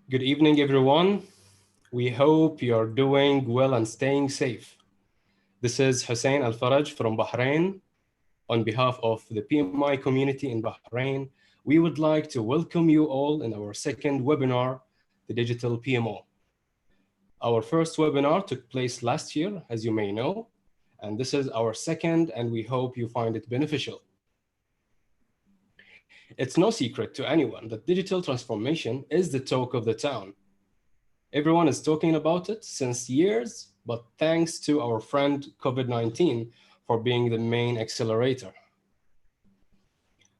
Good evening, everyone. We hope you're doing well and staying safe. This is Hussein Al Faraj from Bahrain. On behalf of the PMI community in Bahrain, we would like to welcome you all in our second webinar, the Digital PMO. Our first webinar took place last year, as you may know, and this is our second, and we hope you find it beneficial. It's no secret to anyone that digital transformation is the talk of the town. Everyone is talking about it since years, but thanks to our friend COVID-19 for being the main accelerator.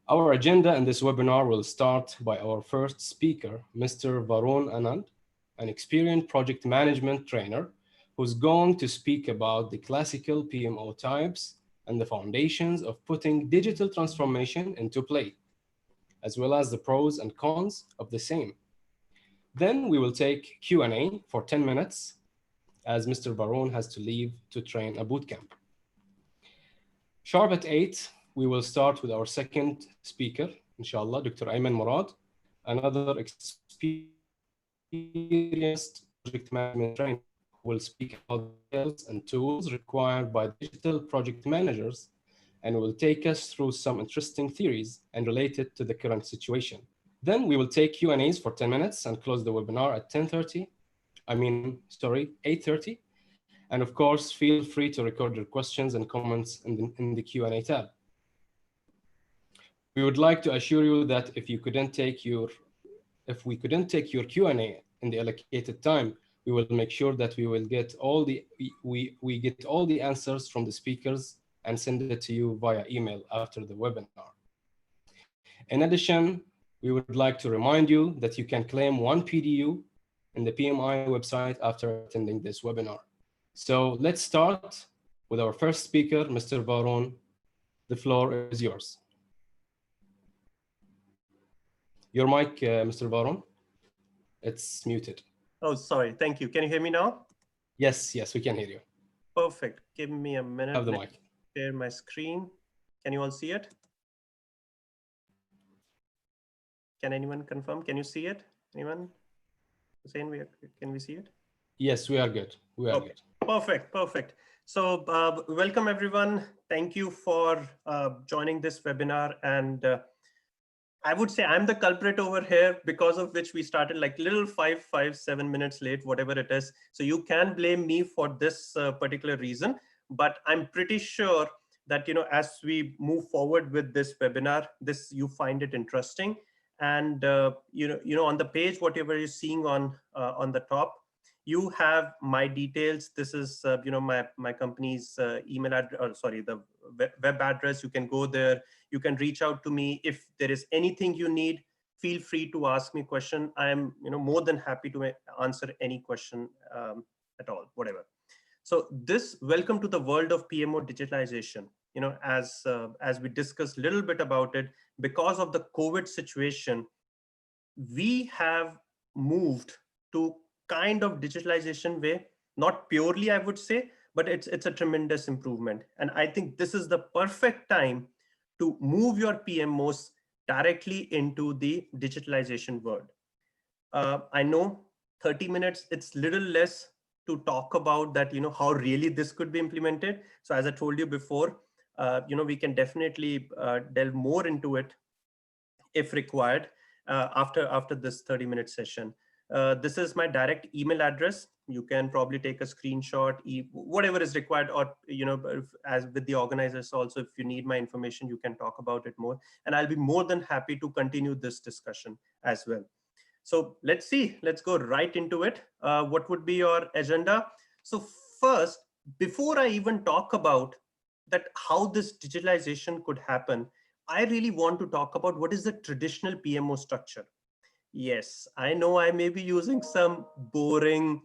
Our agenda in this webinar will start by our first speaker, Mr. Varun Anand, an experienced project management trainer who's going to speak about the classical PMO types and the foundations of putting digital transformation into play, as well as the pros and cons of the same. Then we will take Q&A for 10 minutes, as Mr. Varun has to leave to train a bootcamp. Sharp at 8, we will start with our second speaker, inshallah, Dr. Ayman Murad, another experienced project management trainer who will speak about the skills and tools required by digital project managers and will take us through some interesting theories and relate it to the current situation. Then we will take Q&As for 10 minutes and close the webinar at 8:30. And of course, feel free to record your questions and comments in the Q&A tab. We would like to assure you that if we couldn't take your Q&A in the allocated time, we will make sure that we get all the answers from the speakers and send it to you via email after the webinar. In addition, we would like to remind you that you can claim 1 PDU in the PMI website after attending this webinar. So let's start with our first speaker, Mr. Varun. The floor is yours. Your mic, Mr. Varun, it's muted. Oh, sorry. Thank you. Can you hear me now? Yes, we can hear you. Perfect. Give me a minute. Have the mic. Share my screen. Can you all see it? Can anyone confirm? Can you see it? Anyone? Hussein, can we see it? Yes, we are good. We are good. Perfect. So welcome everyone. Thank you for joining this webinar. And I would say I'm the culprit over here, because of which we started like little 7 minutes late, whatever it is. So you can blame me for this particular reason, but I'm pretty sure that, as we move forward with this webinar, you find it interesting. And on the page, whatever you're seeing on the top, you have my details. This is my company's email address, the web address. You can go there. You can reach out to me if there is anything you need. Feel free to ask me a question. I am more than happy to answer any question at all, whatever. So welcome to the world of PMO digitalization. As we discussed a little bit about it, because of the COVID situation, we have moved to kind of digitalization way, not purely, I would say, but it's a tremendous improvement. And I think this is the perfect time to move your PMOs directly into the digitalization world. I know 30 minutes, it's little less to talk about that, how really this could be implemented. So as I told you before, we can definitely delve more into it if required after this 30-minute session. This is my direct email address. You can probably take a screenshot, whatever is required, or as with the organizers also, if you need my information, you can talk about it more, and I'll be more than happy to continue this discussion as well. So let's go right into it. What would be your agenda? So first, before I even talk about that how this digitalization could happen, I really want to talk about what is the traditional PMO structure. Yes, I know I may be using some boring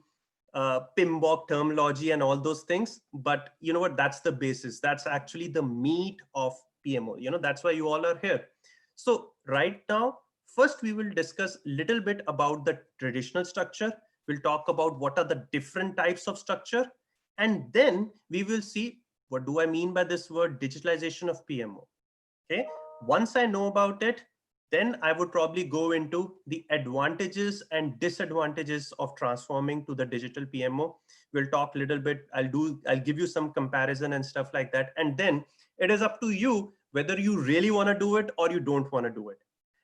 PMBOK terminology and all those things, but you know what? That's the basis. That's actually the meat of PMO. That's why you all are here. So right now, first we will discuss a little bit about the traditional structure. We'll talk about what are the different types of structure, and then we will see what do I mean by this word digitalization of PMO. Okay. Once I know about it, Then I would probably go into the advantages and disadvantages of transforming to the digital PMO. We'll talk a little bit. I'll give you some comparison and stuff like that. And then it is up to you whether you really want to do it or you don't want to do it.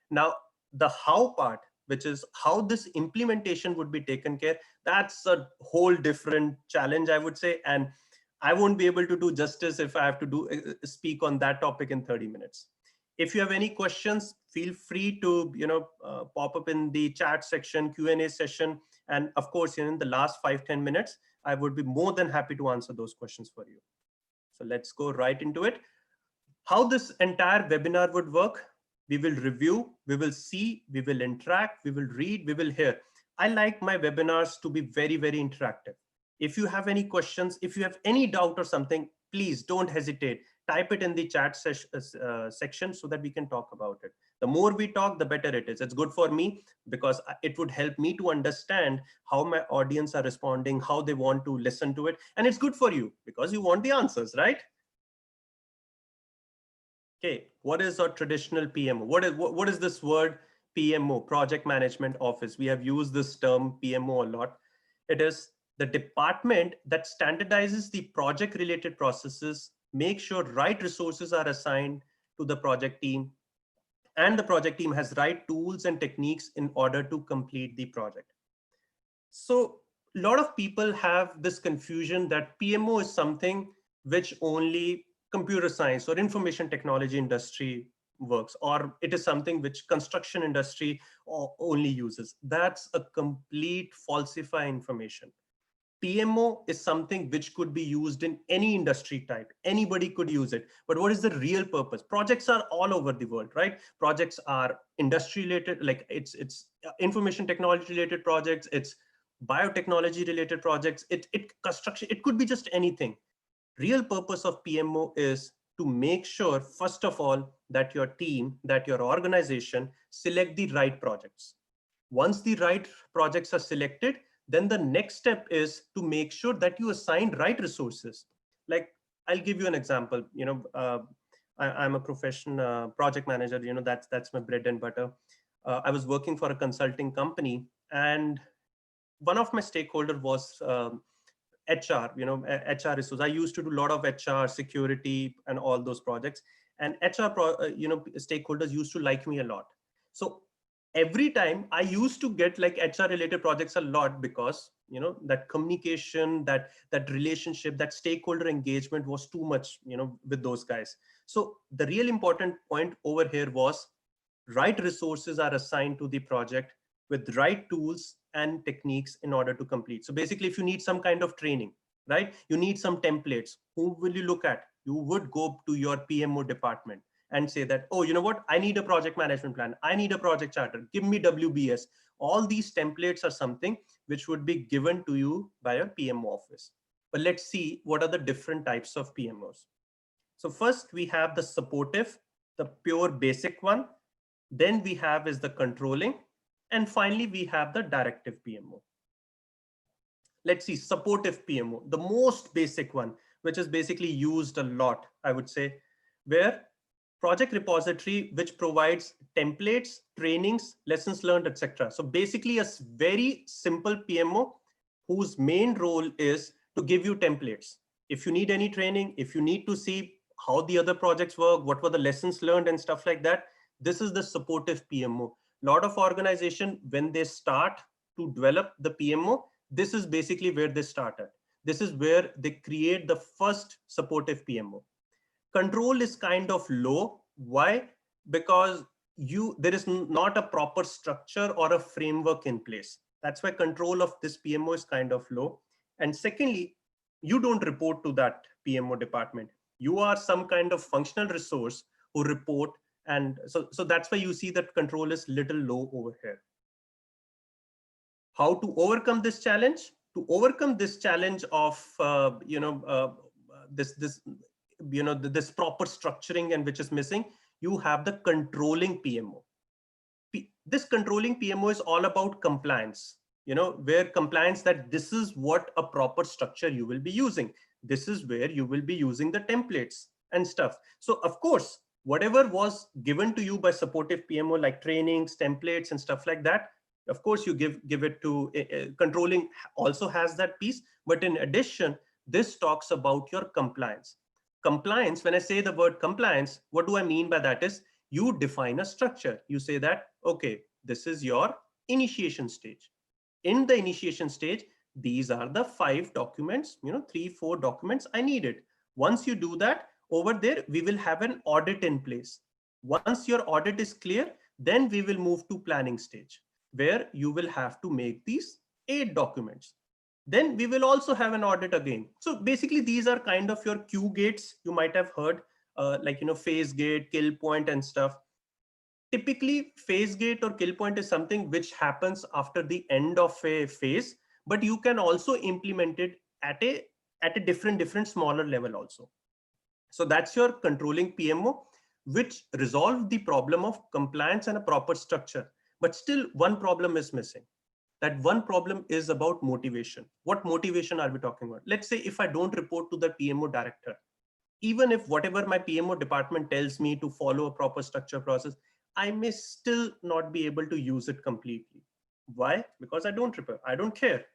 Now, the how part, which is how this implementation would be taken care, that's a whole different challenge, I would say. And I won't be able to do justice if I have to speak on that topic in 30 minutes. If you have any questions, feel free to pop up in the chat section, Q&A session. And of course, in the last 5-10 minutes, I would be more than happy to answer those questions for you. So let's go right into it. How this entire webinar would work: we will review, we will see, we will interact, we will read, we will hear. I like my webinars to be very, very interactive. If you have any questions, if you have any doubt or something, please don't hesitate. Type it in the chat section so that we can talk about it. The more we talk, the better it is. It's good for me because it would help me to understand how my audience are responding, how they want to listen to it. And it's good for you because you want the answers, right? Okay, what is a traditional PMO? What is this word PMO, Project Management Office? We have used this term PMO a lot. It is the department that standardizes the project related processes, make sure right resources are assigned to the project team, and the project team has right tools and techniques in order to complete the project. So a lot of people have this confusion that PMO is something which only computer science or information technology industry works, or it is something which construction industry only uses. That's a complete falsify information. PMO is something which could be used in any industry type. Anybody could use it. But what is the real purpose? Projects are all over the world, right? Projects are industry related, like it's information technology related projects, it's biotechnology related projects, it construction, it could be just anything. Real purpose of PMO is to make sure, first of all, that your team, that your organization select the right projects. Once the right projects are selected, then the next step is to make sure that you assign right resources. Like, I'll give you an example. I'm a professional project manager. That's my bread and butter. I was working for a consulting company, and one of my stakeholders was HR, HR resources. I used to do a lot of HR, security, and all those projects. And HR, stakeholders used to like me a lot. So every time I used to get like HR related projects a lot because, that communication, that relationship, that stakeholder engagement was too much, with those guys. So the real important point over here was right resources are assigned to the project with right tools and techniques in order to complete. So basically, if you need some kind of training, right, you need some templates, who will you look at? You would go to your PMO department and say that, oh, you know what, I need a project management plan, I need a project charter, give me WBS. All these templates are something which would be given to you by your PMO office. But let's see what are the different types of PMOs. So first we have the supportive, the pure basic one. Then we have is the controlling. And finally, we have the directive PMO. Let's see, supportive PMO, the most basic one, which is basically used a lot, I would say, where project repository, which provides templates, trainings, lessons learned, etc. So basically a very simple PMO whose main role is to give you templates. If you need any training, if you need to see how the other projects work, what were the lessons learned and stuff like that, this is the supportive PMO. A lot of organization, when they start to develop the PMO, this is basically where they started. This is where they create the first supportive PMO. Control is kind of low. Why? Because there is not a proper structure or a framework in place. That's why control of this PMO is kind of low. And secondly, you don't report to that PMO department. You are some kind of functional resource who report. And so that's why you see that control is little low over here. How to overcome this challenge? To overcome this challenge of this proper structuring and which is missing, you have the controlling PMO. This controlling PMO is all about compliance, where compliance, that this is what a proper structure you will be using. This is where you will be using the templates and stuff. So of course, Whatever was given to you by supportive PMO, like trainings, templates, and stuff like that, of course, you give it to controlling also has that piece. But in addition, this talks about your compliance. Compliance, when I say the word compliance, what do I mean by that is you define a structure. You say that, okay, this is your initiation stage. In the initiation stage, these are the 5 documents, 3-4 documents I needed. Once you do that, over there, we will have an audit in place. Once your audit is clear, then we will move to planning stage, where you will have to make these 8 documents. Then we will also have an audit again. So basically, these are kind of your Q gates. You might have heard like, phase gate, kill point and stuff. Typically, phase gate or kill point is something which happens after the end of a phase, but you can also implement it at a different smaller level also. So that's your controlling PMO, which resolve the problem of compliance and a proper structure. But still, one problem is missing. That one problem is about motivation. What motivation are we talking about? Let's say if I don't report to the PMO director, even if whatever my PMO department tells me to follow a proper structure process, I may still not be able to use it completely. Why? Because I don't prepare. I don't care.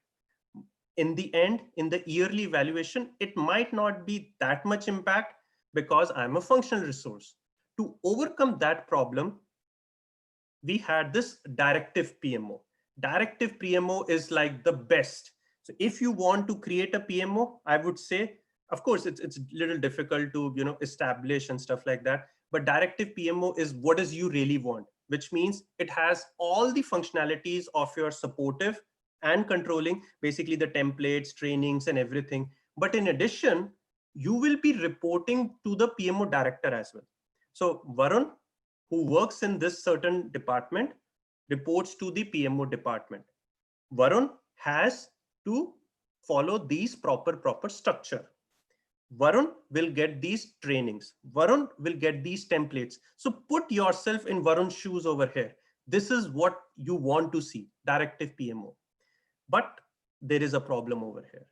In the end, in the yearly evaluation, it might not be that much impact because I'm a functional resource. To overcome that problem, we had this directive PMO. Directive PMO is like the best. So if you want to create a PMO, I would say, of course, it's a little difficult to establish and stuff like that. But directive PMO is what does you really want, which means it has all the functionalities of your supportive and controlling, basically the templates, trainings, and everything. But in addition, you will be reporting to the PMO director as well. So Varun, who works in this certain department, reports to the PMO department. Varun has to follow these proper structure. Varun will get these trainings. Varun will get these templates. So put yourself in Varun's shoes over here. This is what you want to see, directive PMO. But there is a problem over here,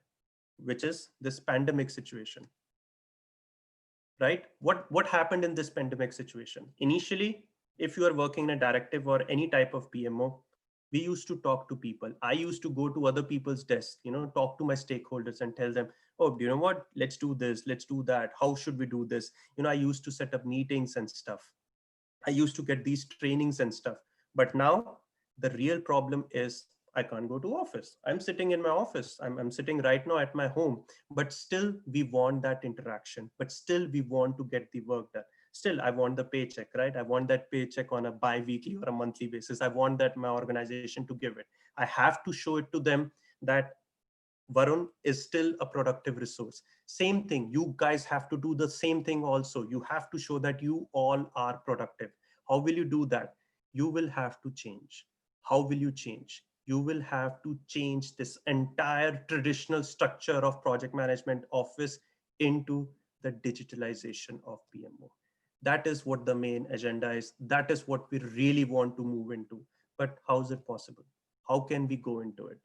which is this pandemic situation. Right? What happened in this pandemic situation? Initially, if you are working in a directive or any type of PMO, we used to talk to people. I used to go to other people's desks, talk to my stakeholders and tell them, oh, you know what, let's do this, let's do that. How should we do this? I used to set up meetings and stuff. I used to get these trainings and stuff. But now the real problem is I can't go to office. I'm sitting in my office. I'm sitting right now at my home, but still we want that interaction, but still we want to get the work done. Still, I want the paycheck, right? I want that paycheck on a bi-weekly or a monthly basis. I want that my organization to give it. I have to show it to them that Varun is still a productive resource. Same thing, you guys have to do the same thing also. You have to show that you all are productive. How will you do that? You will have to change. How will you change? You will have to change this entire traditional structure of project management office into the digitalization of PMO. That is what the main agenda is. That is what we really want to move into. But how is it possible? How can we go into it?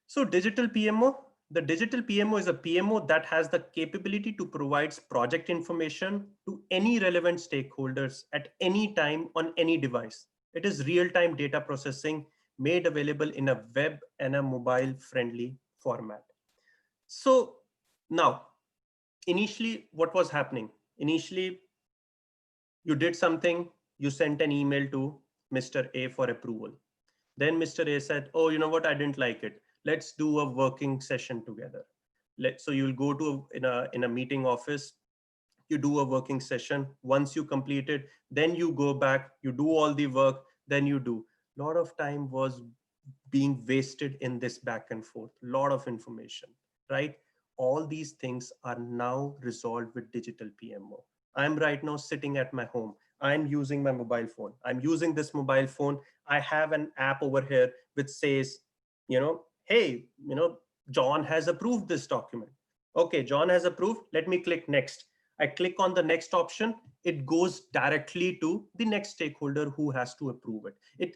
So digital PMO, the digital PMO is a PMO that has the capability to provide project information to any relevant stakeholders at any time on any device. It is real-time data processing made available in a web and a mobile friendly format. So now, initially what was happening? Initially, you did something, you sent an email to Mr. A for approval. Then Mr. A said, oh, you know what, I didn't like it. Let's do a working session together. So you'll go to in a meeting office, you do a working session. Once you complete it, then you go back, you do all the work, then you do. A lot of time was being wasted in this back and forth, a lot of information, right? All these things are now resolved with digital PMO. I'm right now sitting at my home. I'm using my mobile phone. I'm using this mobile phone. I have an app over here which says, hey, John has approved this document. Okay, John has approved. Let me click next. I click on the next option. It goes directly to the next stakeholder who has to approve it.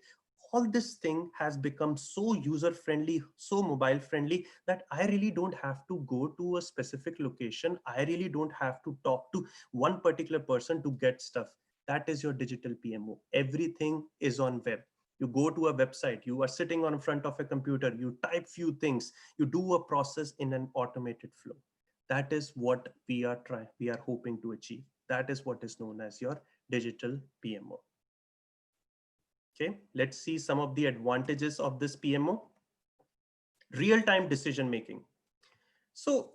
all this thing has become so user friendly, so mobile friendly, that I really don't have to go to a specific location. I really don't have to talk to one particular person to get stuff. That is your digital PMO. Everything is on web. You go to a website, you are sitting on front of a computer, you type few things, you do a process in an automated flow. That is what we are hoping to achieve. That is what is known as your digital PMO. Okay, let's see some of the advantages of this PMO. Real-time decision making. So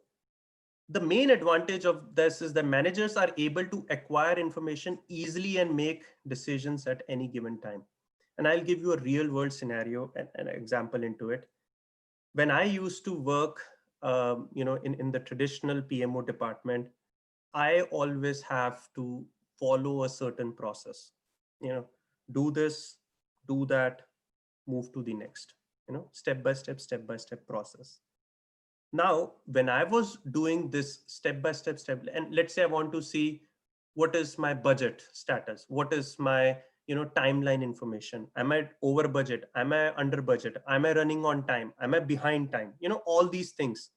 the main advantage of this is that managers are able to acquire information easily and make decisions at any given time. And I'll give you a real world scenario and an example into it. When I used to work, in the traditional PMO department, I always have to follow a certain process, do this, do that, move to the next, step by step process. Now, when I was doing this step by step, and let's say I want to see what is my budget status, what is my timeline information, am I over budget, am I under budget, am I running on time, am I behind time, all these things.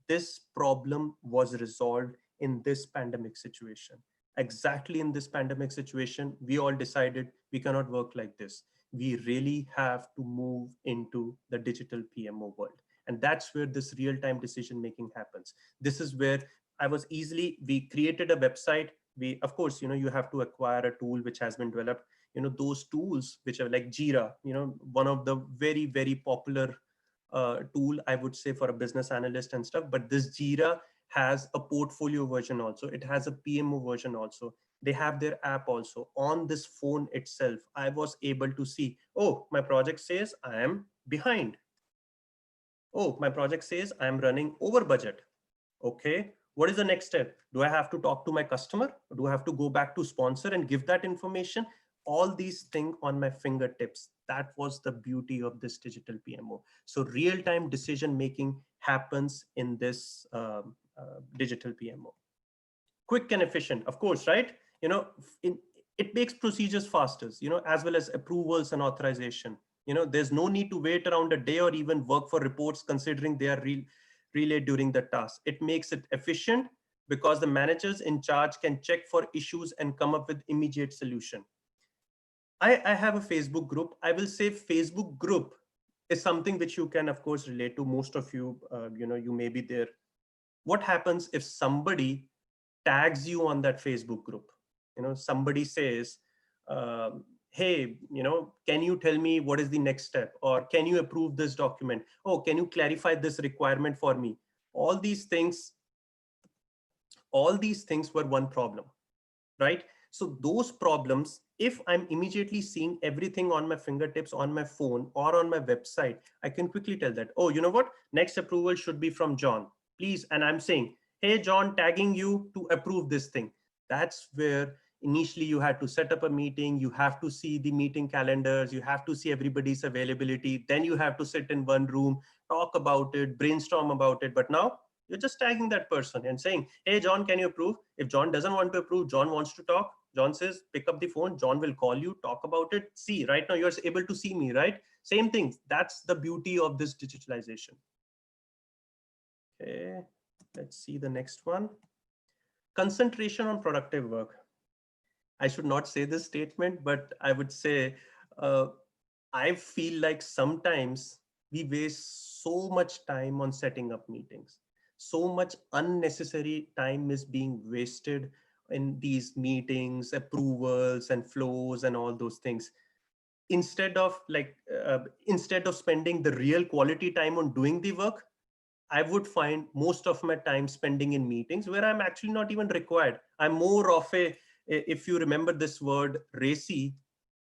This problem was resolved in this pandemic situation. Exactly in this pandemic situation, we all decided we cannot work like this. We really have to move into the digital PMO world. And that's where this real-time decision making happens. This is where we created a website. We, of course, you have to acquire a tool which has been developed. Those tools which are like Jira, one of the very, very popular tool, I would say, for a business analyst and stuff. But this Jira has a portfolio version also. It has a PMO version also. They have their app also. On this phone itself, I was able to see, oh, my project says I am behind. Oh, my project says I'm running over budget. Okay, what is the next step? Do I have to talk to my customer? Do I have to go back to sponsor and give that information? All these things on my fingertips. That was the beauty of this digital PMO. So real-time decision making happens in this digital PMO. Quick and efficient, of course, right? It makes procedures faster, as well as approvals and authorization. There's no need to wait around a day or even work for reports considering they are relayed during the task. It makes it efficient because the managers in charge can check for issues and come up with immediate solution. I have a Facebook group. I will say Facebook group is something which you can, of course, relate to. Most of you, you may be there. What happens if somebody tags you on that Facebook group? Somebody says, hey, can you tell me what is the next step? Or can you approve this document? Oh, can you clarify this requirement for me? All these things were one problem, right? So those problems, if I'm immediately seeing everything on my fingertips, on my phone or on my website, I can quickly tell that, oh, you know what? Next approval should be from John, please. And I'm saying, hey, John, tagging you to approve this thing. That's where initially you had to set up a meeting. You have to see the meeting calendars. You have to see everybody's availability. Then you have to sit in one room, talk about it, brainstorm about it. But now you're just tagging that person and saying, hey, John, can you approve? If John doesn't want to approve, John wants to talk. John says, pick up the phone. John will call you, talk about it. See, right now you're able to see me, right? Same thing. That's the beauty of this digitalization. Okay, let's see the next one. Concentration on productive work. I should not say this statement, but I would say, I feel like sometimes we waste so much time on setting up meetings. So much unnecessary time is being wasted in these meetings, approvals and flows and all those things. Instead of spending the real quality time on doing the work, I would find most of my time spending in meetings where I'm actually not even required. I'm more of if you remember this word, RACI,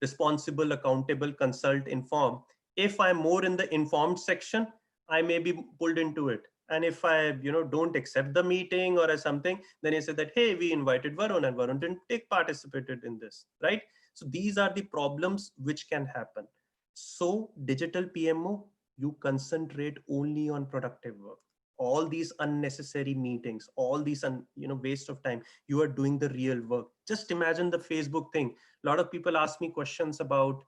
responsible, accountable, consult, inform. If I'm more in the informed section, I may be pulled into it. And if I, don't accept the meeting or something, then you say that, hey, we invited Varun and Varun didn't participated in this, right? So these are the problems which can happen. So digital PMO, you concentrate only on productive work. All these unnecessary meetings, all these waste of time, you are doing the real work. Just imagine the Facebook thing. A lot of people ask me questions about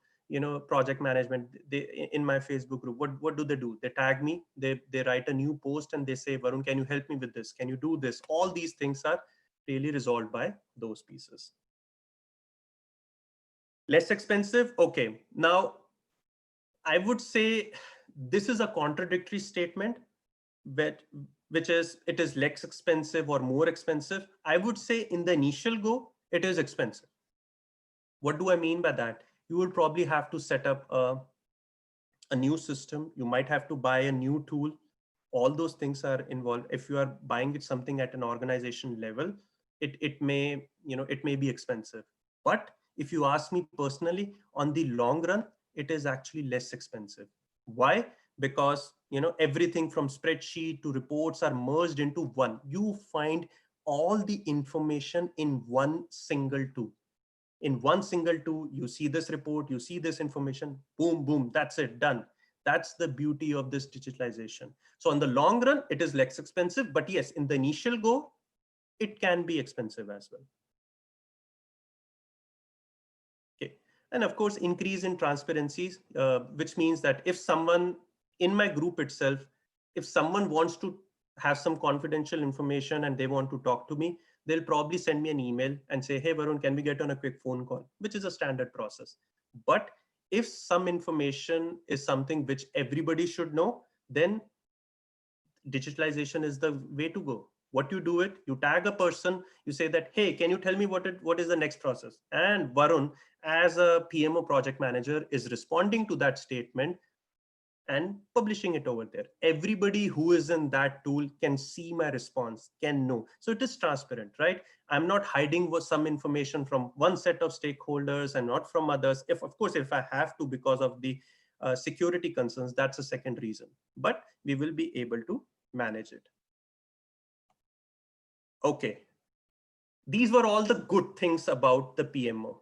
project management, in my Facebook group, what do? They tag me, they write a new post and they say, Varun, can you help me with this? Can you do this? All these things are really resolved by those pieces. Less expensive. Okay. Now, I would say this is a contradictory statement, but which is, it is less expensive or more expensive. I would say in the initial go, it is expensive. What do I mean by that? You will probably have to set up a new system. You might have to buy a new tool. All those things are involved. If you are buying it something at an organization level, it may, it may be expensive. But if you ask me personally, on the long run, it is actually less expensive. Why? Because, everything from spreadsheet to reports are merged into one. You find all the information in one single tool. In one single tool, you see this report, you see this information, boom, boom, that's it, done. That's the beauty of this digitalization. So on the long run, it is less expensive, but yes, in the initial go, it can be expensive as well. Okay. And of course, increase in transparency, which means that if someone in my group itself, if someone wants to have some confidential information and they want to talk to me, they'll probably send me an email and say, hey, Varun, can we get on a quick phone call, which is a standard process. But if some information is something which everybody should know, then digitalization is the way to go. What you do it, you tag a person, you say that, hey, can you tell me what is the next process? And Varun, as a PMO project manager, is responding to that statement and publishing it over there. Everybody who is in that tool can see my response, can know. So it is transparent, right? I'm not hiding some information from one set of stakeholders and not from others. If, of course, if I have to because of the security concerns, that's a second reason. But we will be able to manage it. Okay. These were all the good things about the PMO.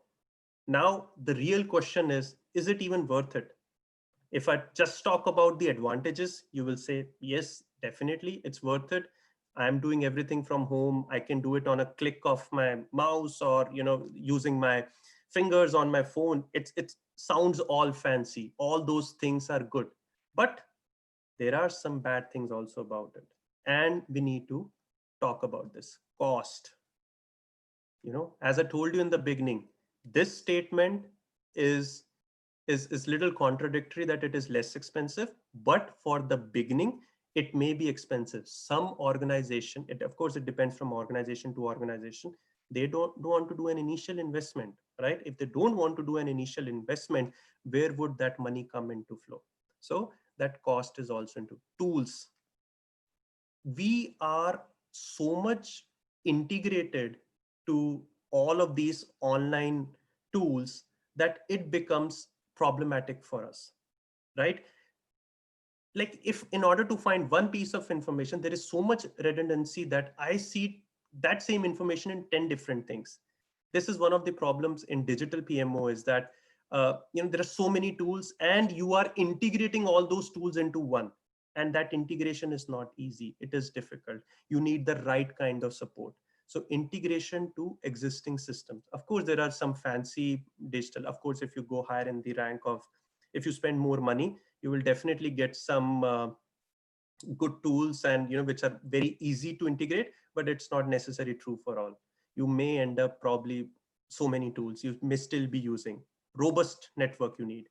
Now, the real question is it even worth it? If I just talk about the advantages, you will say, yes, definitely, it's worth it. I'm doing everything from home. I can do it on a click of my mouse or, using my fingers on my phone. It sounds all fancy. All those things are good. But there are some bad things also about it. And we need to talk about this. Cost. As I told you in the beginning, this statement is little contradictory that it is less expensive, but for the beginning, it may be expensive. Some organization, of course, it depends from organization to organization. They don't want to do an initial investment, right? If they don't want to do an initial investment, where would that money come into flow? So that cost is also into tools. We are so much integrated to all of these online tools that it becomes problematic for us, right? Like if in order to find one piece of information, there is so much redundancy that I see that same information in 10 different things. This is one of the problems in digital PMO is that, there are so many tools and you are integrating all those tools into one. And that integration is not easy. It is difficult. You need the right kind of support. So integration to existing systems. Of course, there are some fancy digital. Of course, if you go higher in the rank of, if you spend more money, you will definitely get some good tools and which are very easy to integrate, but it's not necessarily true for all. You may end up probably so many tools you may still be using. Robust network you need.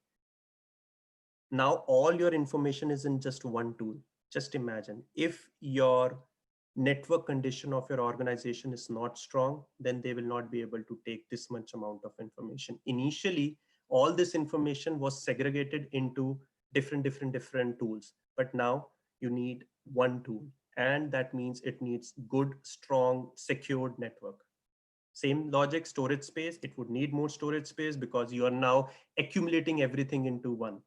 Now all your information is in just one tool. Just imagine if your network condition of your organization is not strong, then they will not be able to take this much amount of information. Initially, all this information was segregated into different tools, but now you need one tool, and that means it needs good, strong, secured network. Same logic, storage space, it would need more storage space because you are now accumulating everything into one.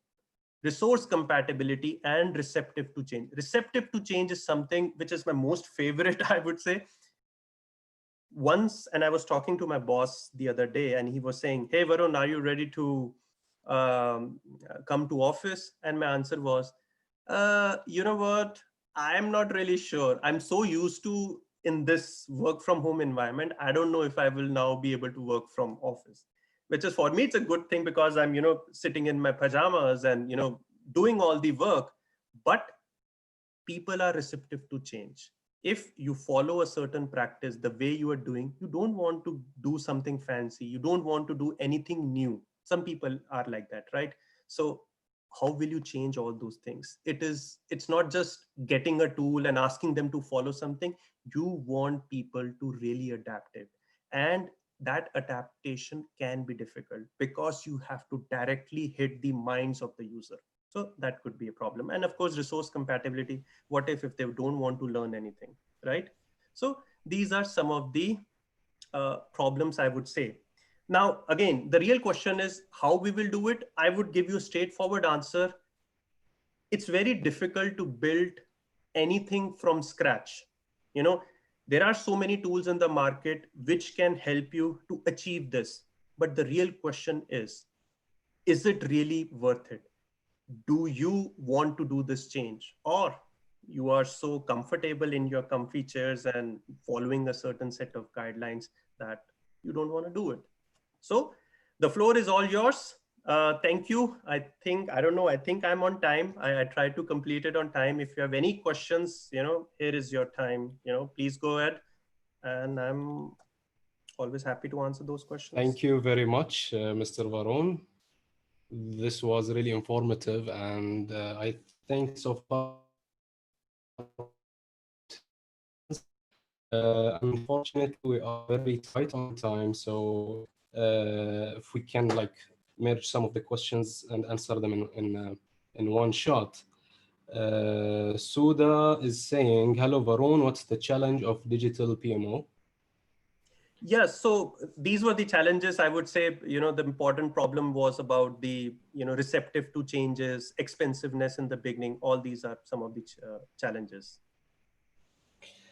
Resource compatibility and receptive to change. Receptive to change is something which is my most favorite, I would say. Once, and I was talking to my boss the other day and he was saying, hey, Varun, are you ready to come to office? And my answer was, you know what? I'm not really sure. I'm so used to in this work from home environment. I don't know if I will now be able to work from office. which is for me, it's a good thing because I'm, sitting in my pajamas and, doing all the work, but people are receptive to change. If you follow a certain practice the way you are doing, you don't want to do something fancy. You don't want to do anything new. Some people are like that, right? So how will you change all those things? It's not just getting a tool and asking them to follow something. You want people to really adapt it. And that adaptation can be difficult because you have to directly hit the minds of the user. So that could be a problem. And of course, resource compatibility. What if they don't want to learn anything, right? So these are some of the problems, I would say. Now, again, the real question is how we will do it. I would give you a straightforward answer. It's very difficult to build anything from scratch. You know, there are so many tools in the market which can help you to achieve this. But the real question is it really worth it? Do you want to do this change, or you are so comfortable in your comfy chairs and following a certain set of guidelines that you don't want to do it? So the floor is all yours. Thank you. I don't know, I think I'm on time. I tried to complete it on time. If you have any questions, here is your time, please go ahead. And I'm always happy to answer those questions. Thank you very much, Mr. Varun. This was really informative, and I think so far unfortunately we are very tight on time, so if we can merge some of the questions and answer them in one shot. Suda is saying, hello Varun, what's the challenge of digital PMO? Yes, so these were the challenges. I would say, the important problem was about the, receptive to changes, expensiveness in the beginning. All these are some of the challenges,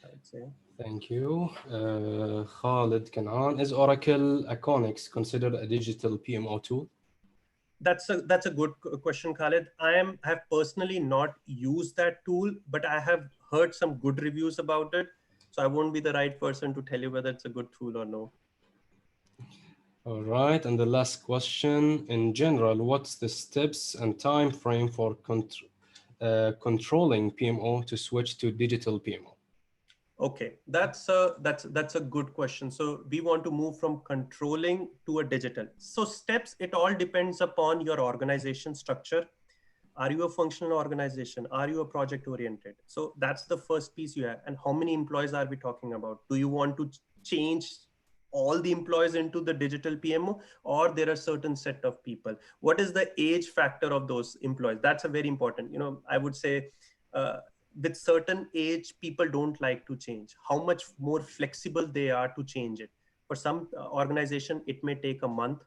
I would say. Thank you. Khalid Kanan, is Oracle Iconics considered a digital PMO tool? That's a good question, Khalid. I have personally not used that tool, but I have heard some good reviews about it. So I won't be the right person to tell you whether it's a good tool or no. All right, and the last question, in general, what's the steps and time frame for controlling PMO to switch to digital PMO? Okay, that's a good question. So we want to move from controlling to a digital. So steps, it all depends upon your organization structure. Are you a functional organization? Are you a project oriented? So that's the first piece you have. And how many employees are we talking about? Do you want to change all the employees into the digital PMO, or there are certain set of people? What is the age factor of those employees? That's a very important, I would say, with certain age, people don't like to change. How much more flexible they are to change it. For some organization, it may take a month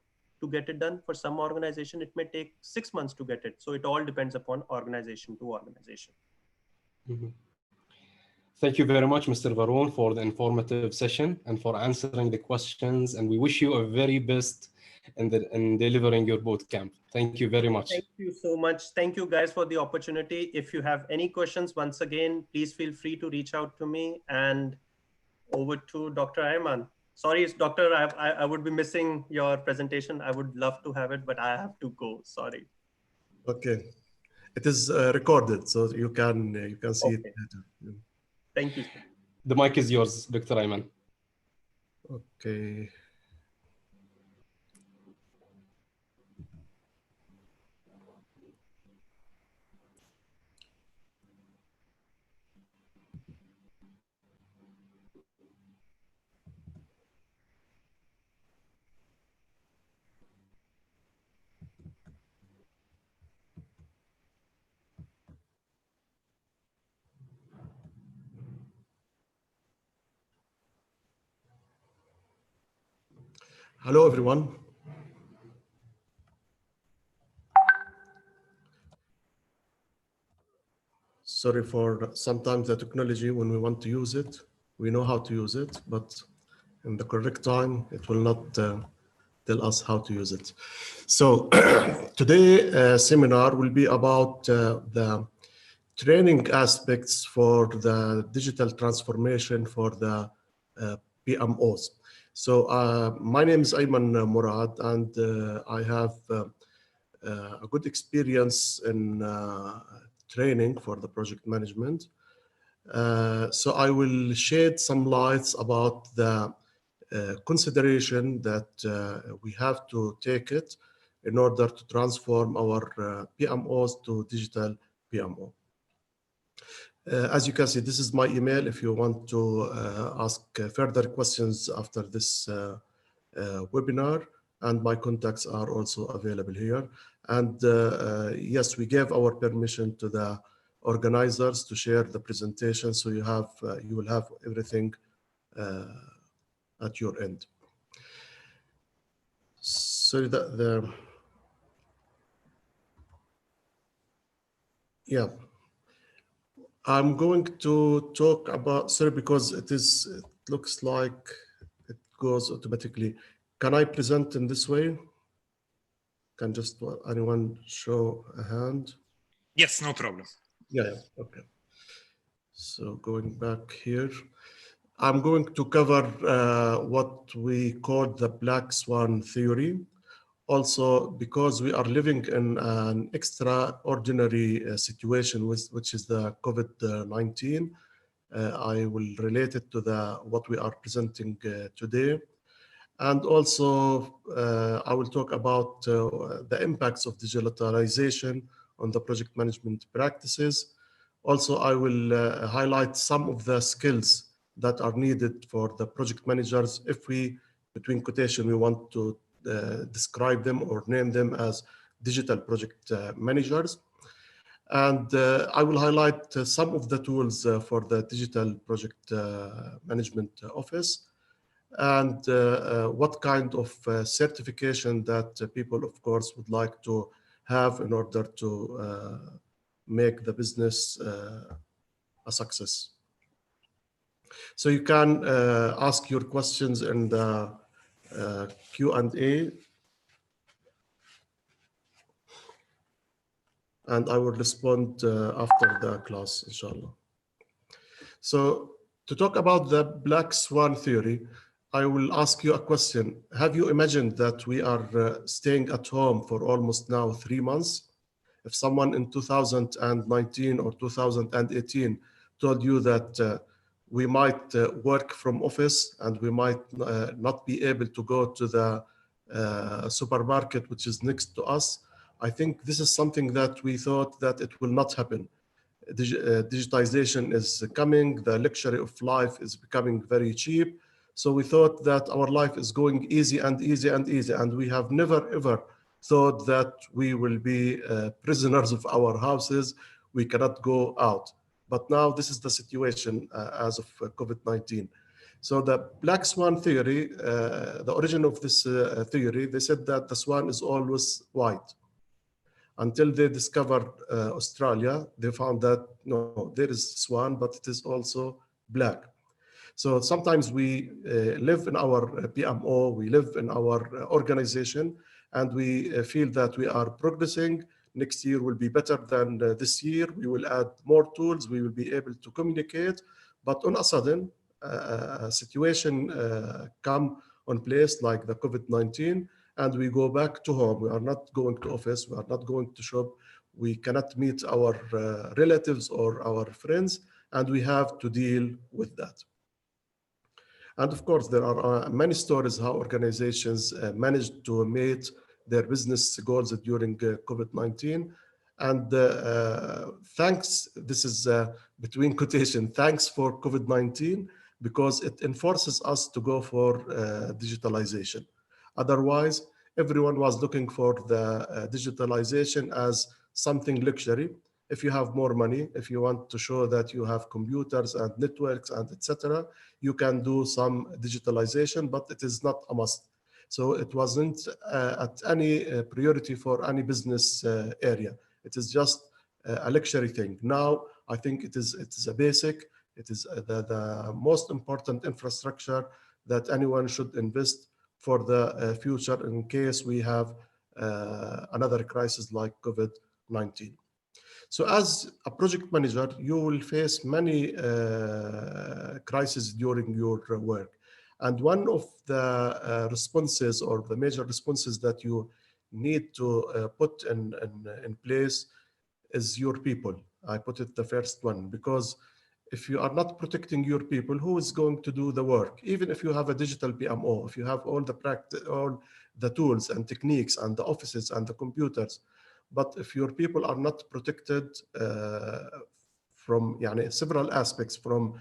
to get it done. For some organization, it may take 6 months to get it. So it all depends upon organization to organization. Mm-hmm. Thank you very much, Mr. Varun, for the informative session and for answering the questions. And we wish you a very best in delivering your bootcamp. Thank you very much. Thank you so much. Thank you guys for the opportunity. If you have any questions, once again, please feel free to reach out to me. And over to Dr. Ayman. Sorry, Doctor, I would be missing your presentation. I would love to have it, but I have to go. Sorry. Okay, it is recorded, so you can see it later. Thank you. The mic is yours, Dr. Ayman. Okay. Hello, everyone. Sorry for sometimes the technology, when we want to use it, we know how to use it, but in the correct time, it will not tell us how to use it. So today seminar will be about the training aspects for the digital transformation for the PMOs. So my name is Ayman Murad, and I have a good experience in training for the project management. So I will shed some lights about the consideration that we have to take it in order to transform our PMOs to digital PMO. As you can see, this is my email if you want to ask further questions after this webinar, and my contacts are also available here. And yes, we gave our permission to the organizers to share the presentation, so you will have everything at your end. So yeah, I'm going to talk about, sorry, because it looks like it goes automatically. Can I present in this way? Can just anyone show a hand? Yes, no problem. Yeah, okay. So going back here, I'm going to cover what we call the black swan theory. Also, because we are living in an extraordinary situation, which is the COVID-19, I will relate it to what we are presenting today. And also, I will talk about the impacts of digitalization on the project management practices. Also, I will highlight some of the skills that are needed for the project managers if we, between quotation, we want to describe them or name them as digital project managers. And I will highlight some of the tools for the digital project management office, and what kind of certification that people, of course, would like to have in order to make the business a success. So you can ask your questions in the Q&A, and I will respond after the class, inshallah. So to talk about the black swan theory, I will ask you a question. Have you imagined that we are staying at home for almost now 3 months? If someone in 2019 or 2018 told you that we might work from office and we might not be able to go to the supermarket, which is next to us, I think this is something that we thought that it will not happen. Digitization is coming, the luxury of life is becoming very cheap. So we thought that our life is going easy and easy and easy, and we have never ever thought that we will be prisoners of our houses. We cannot go out. But now this is the situation as of COVID-19. So the black swan theory, the origin of this theory, they said that the swan is always white. Until they discovered Australia, they found that no, there is swan, but it is also black. So sometimes we live in our PMO, we live in our organization, and we feel that we are progressing. Next year will be better than this year. We will add more tools. We will be able to communicate. But on a sudden, a situation come on place like the COVID-19, and we go back to home. We are not going to office. We are not going to shop. We cannot meet our relatives or our friends, and we have to deal with that. And of course, there are many stories how organizations managed to meet their business goals during COVID-19. And thanks, this is between quotation, thanks for COVID-19, because it enforces us to go for digitalization. Otherwise, everyone was looking for the digitalization as something luxury. If you have more money, if you want to show that you have computers and networks and etc., you can do some digitalization, but it is not a must. So it wasn't at any priority for any business area. It is just a luxury thing. Now, I think it is a basic, it is the most important infrastructure that anyone should invest for the future in case we have another crisis like COVID-19. So as a project manager, you will face many crises during your work. And one of the responses, or the major responses that you need to put in place, is your people. I put it the first one, because if you are not protecting your people, who is going to do the work? Even if you have a digital PMO, if you have all the practice, all the tools and techniques and the offices and the computers, but if your people are not protected from several aspects, from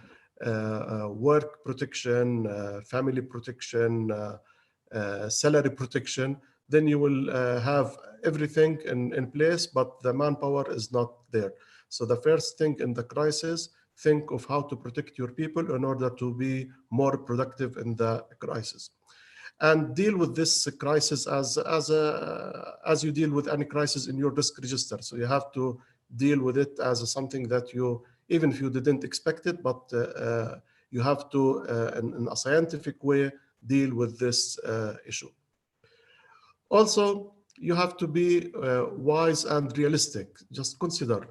work protection, family protection, salary protection, then you will have everything in place, but the manpower is not there. So the first thing in the crisis, think of how to protect your people in order to be more productive in the crisis. And deal with this crisis as you deal with any crisis in your risk register. So you have to deal with it as something that you, even if you didn't expect it, but you have to, in a scientific way, deal with this issue. Also, you have to be wise and realistic. Just consider,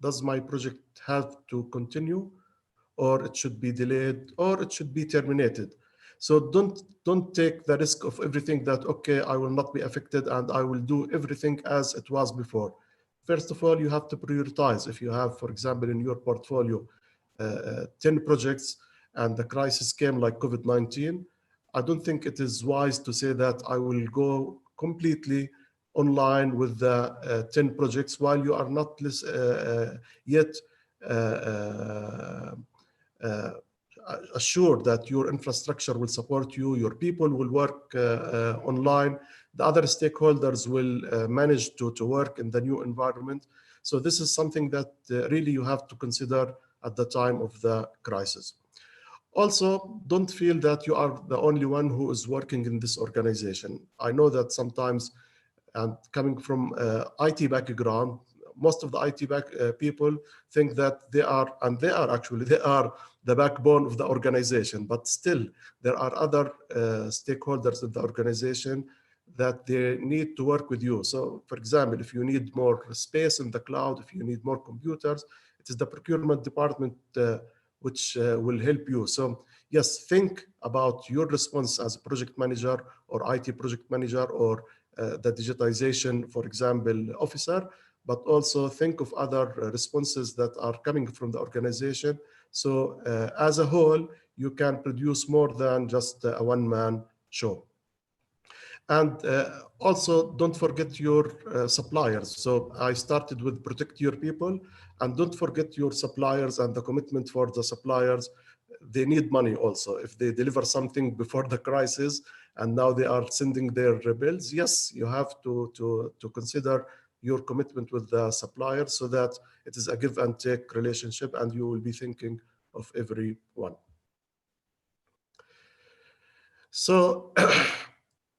does my project have to continue, or it should be delayed, or it should be terminated? So don't take the risk of everything that, okay, I will not be affected and I will do everything as it was before. First of all, you have to prioritize. If you have, for example, in your portfolio, 10 projects and the crisis came like COVID-19, I don't think it is wise to say that I will go completely online with the 10 projects while you are not yet assured that your infrastructure will support you, your people will work online, the other stakeholders will manage to work in the new environment. So this is something that really you have to consider at the time of the crisis. Also, don't feel that you are the only one who is working in this organization. I know that sometimes, and coming from IT background, most of the IT people think that they are, and they are actually, they are the backbone of the organization, but still there are other stakeholders in the organization that they need to work with you. So for example, if you need more space in the cloud, if you need more computers, it is the procurement department which will help you. So yes, think about your response as a project manager or IT project manager or the digitization, for example, officer, but also think of other responses that are coming from the organization. So as a whole, you can produce more than just a one-man show. And also, don't forget your suppliers. So I started with protect your people, and don't forget your suppliers and the commitment for the suppliers. They need money also. If they deliver something before the crisis and now they are sending their bills, yes, you have to consider your commitment with the suppliers so that it is a give and take relationship and you will be thinking of everyone. So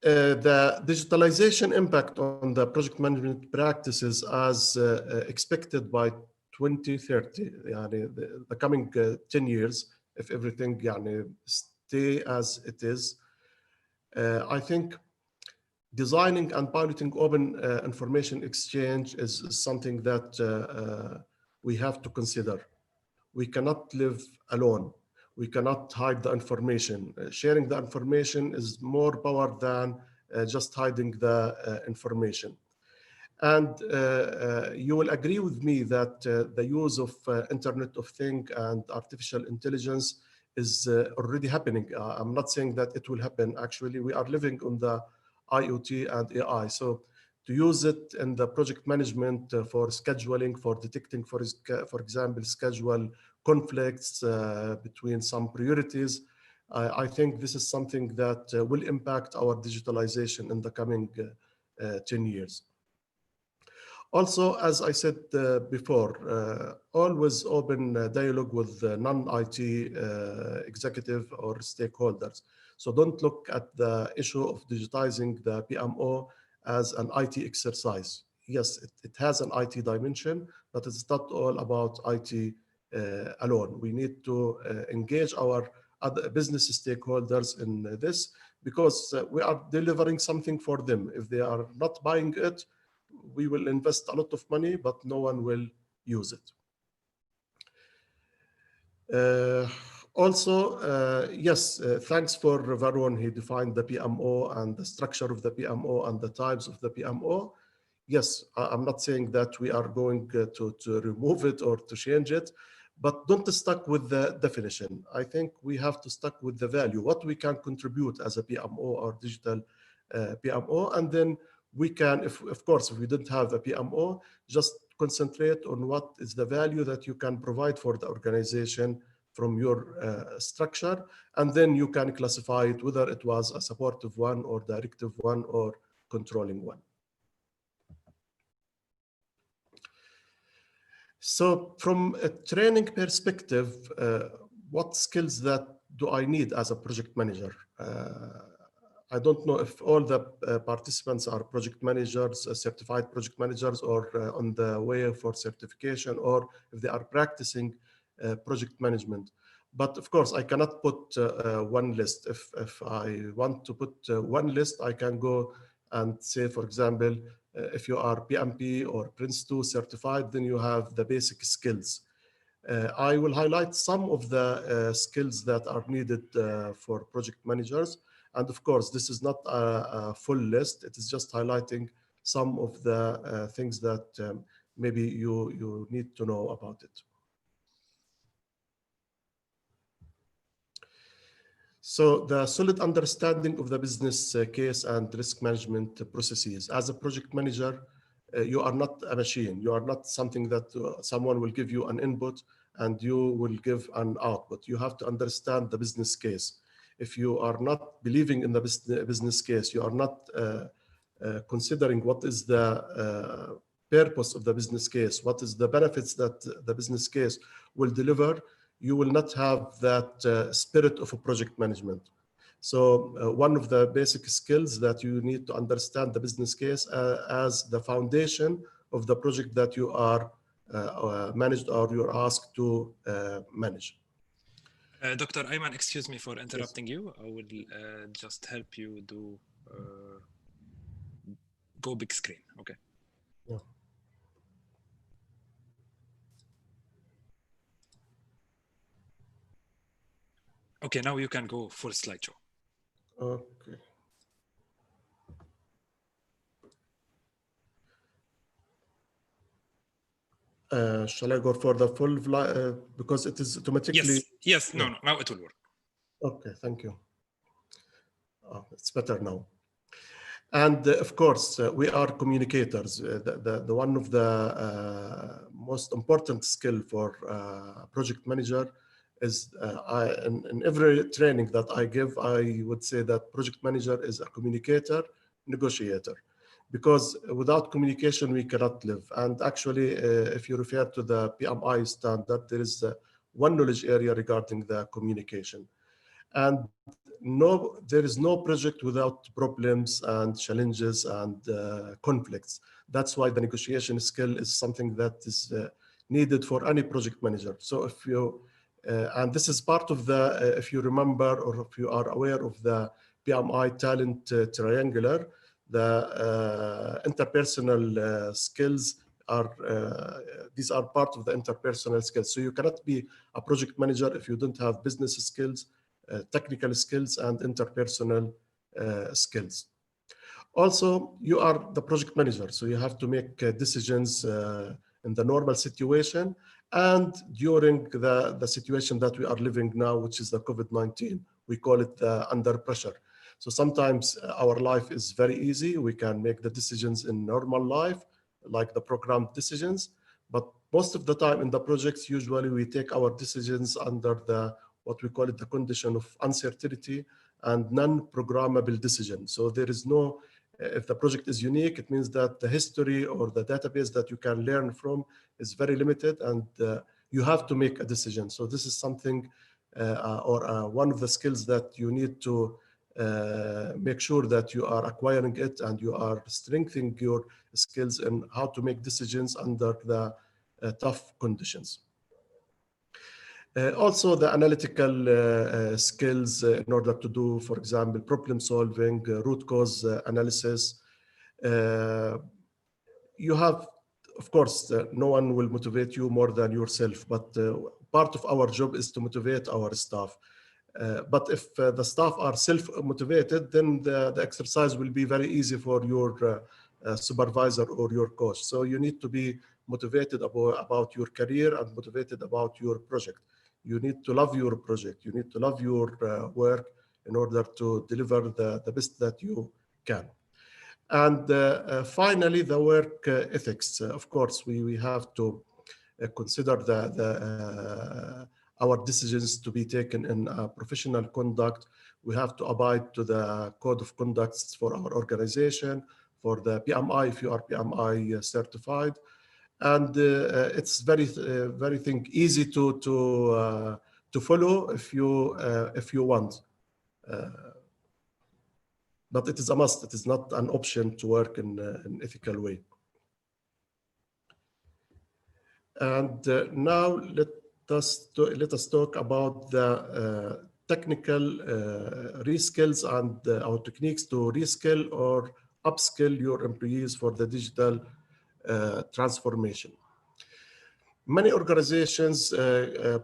the digitalization impact on the project management practices as expected by 2030, the coming 10 years, if everything stay as it is, I think designing and piloting open information exchange is something that we have to consider. We cannot live alone. We cannot hide the information. Sharing the information is more power than just hiding the information. And you will agree with me that the use of Internet of Things and artificial intelligence is already happening. I'm not saying that it will happen. Actually, we are living on the IoT and AI. So to use it in the project management for scheduling, for detecting, for example, schedule conflicts between some priorities, I think this is something that will impact our digitalization in the coming 10 years. Also, as I said before, always open dialogue with non-IT executive or stakeholders. So don't look at the issue of digitizing the PMO as an IT exercise. Yes, it has an IT dimension, but it's not all about IT alone. We need to engage our other business stakeholders in this because we are delivering something for them. If they are not buying it, we will invest a lot of money, but no one will use it. Also, yes, thanks for Varun. He defined the PMO and the structure of the PMO and the types of the PMO. Yes, I'm not saying that we are going to remove it or to change it, but don't stuck with the definition. I think we have to stuck with the value, what we can contribute as a PMO or digital PMO, and then we can, of course, if we didn't have a PMO, just concentrate on what is the value that you can provide for the organization from your structure, and then you can classify it whether it was a supportive one or directive one or controlling one. So from a training perspective, what skills that do I need as a project manager? I don't know if all the participants are project managers, certified project managers, or on the way for certification, or if they are practicing project management. But of course, I cannot put one list. If I want to put one list, I can go and say, for example, if you are PMP or Prince2 certified, then you have the basic skills. I will highlight some of the skills that are needed for project managers. And of course, this is not a full list. It is just highlighting some of the things that maybe you need to know about it. So the solid understanding of the business case and risk management processes. As a project manager, you are not a machine. You are not something that someone will give you an input and you will give an output. You have to understand the business case. If you are not believing in the business case, you are not considering what is the purpose of the business case, what is the benefits that the business case will deliver, you will not have that spirit of a project management. So one of the basic skills that you need to understand the business case as the foundation of the project that you are managed or you're asked to manage. Dr. Ayman, excuse me for interrupting Yes. you. I will just help you do go big screen, okay? Yeah. Okay, now you can go full slideshow. Okay. Shall I go for the full because it is automatically? Yes, no, now it will work. Okay, thank you. Oh, it's better now. And of course, we are communicators. The one of the most important skill for project manager is in every training that I give, I would say that project manager is a communicator, negotiator, because without communication, we cannot live. And actually, if you refer to the PMI standard, there is one knowledge area regarding the communication. And there is no project without problems and challenges and conflicts. That's why the negotiation skill is something that is needed for any project manager. So if you, and this is part of the, if you remember or if you are aware of the PMI talent triangular, the interpersonal skills are, these are part of the interpersonal skills. So you cannot be a project manager if you don't have business skills, technical skills, and interpersonal skills. Also, you are the project manager, so you have to make decisions in the normal situation and during the situation that we are living now, which is the COVID-19. We call it under pressure. So sometimes our life is very easy. We can make the decisions in normal life, like the programmed decisions. But most of the time in the projects, usually we take our decisions under the what we call it the condition of uncertainty and non-programmable decision. So there is no, if the project is unique, it means that the history or the database that you can learn from is very limited and you have to make a decision. So this is something or one of the skills that you need to make sure that you are acquiring it and you are strengthening your skills in how to make decisions under the tough conditions. Also, the analytical skills in order to do, for example, problem solving, root cause analysis. You have, of course, no one will motivate you more than yourself, but part of our job is to motivate our staff. But if the staff are self-motivated, then the exercise will be very easy for your supervisor or your coach. So you need to be motivated about your career and motivated about your project. You need to love your project. You need to love your work in order to deliver the best that you can. And finally, the work ethics. Of course, we have to consider our decisions to be taken in professional conduct. We have to abide to the code of conducts for our organization, for the PMI, if you are PMI certified. And it's very easy to follow if you want. But it is a must. It is not an option to work in an ethical way. And now let us talk about the technical reskills and our techniques to reskill or upskill your employees for the digital transformation. Many organizations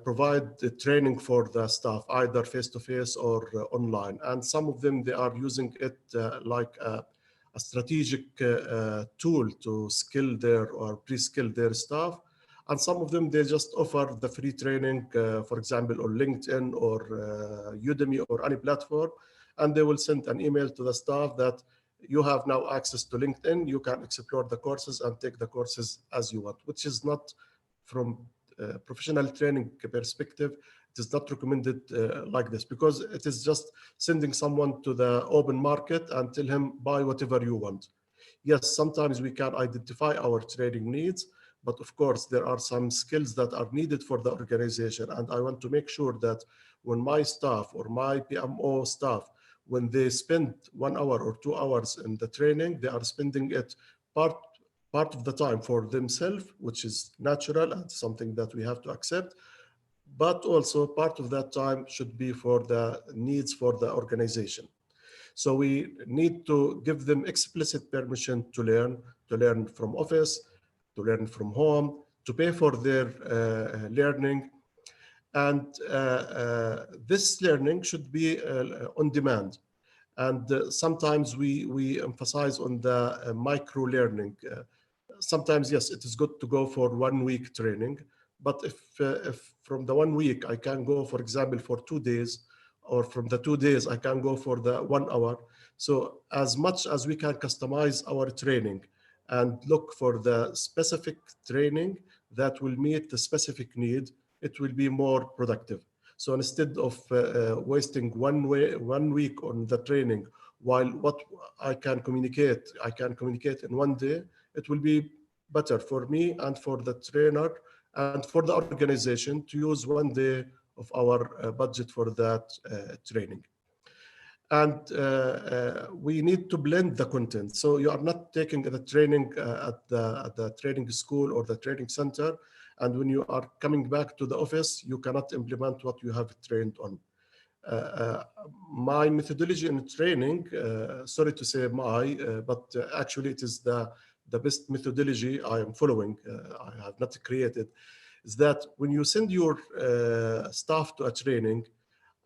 provide the training for the staff, either face-to-face or online. And some of them, they are using it like a strategic tool to skill their or pre-skill their staff. And some of them, they just offer the free training, for example, on LinkedIn or Udemy or any platform. And they will send an email to the staff that you have now access to LinkedIn. You can explore the courses and take the courses as you want, which is not, from professional training perspective, it is not recommended like this, because it is just sending someone to the open market and tell him buy whatever you want. Yes, sometimes we can identify our training needs, but of course there are some skills that are needed for the organization. And I want to make sure that when my staff or my PMO staff, when they spend 1 hour or 2 hours in the training, they are spending it part of the time for themselves, which is natural and something that we have to accept. But also part of that time should be for the needs for the organization. So we need to give them explicit permission to learn from office, to learn from home, to pay for their learning. And this learning should be on demand. And sometimes we emphasize on the micro learning. Sometimes, yes, it is good to go for 1 week training. But if from the 1 week I can go, for example, for 2 days, or from the 2 days I can go for the 1 hour. So as much as we can customize our training and look for the specific training that will meet the specific need, it will be more productive. So instead of wasting 1 week on the training, while what I can communicate in 1 day, it will be better for me and for the trainer and for the organization to use 1 day of our budget for that training. And we need to blend the content. So you are not taking the training at the training school or the training center, and when you are coming back to the office, you cannot implement what you have trained on. My methodology in training, sorry to say but actually it is the best methodology I am following, I have not created, is that when you send your staff to a training,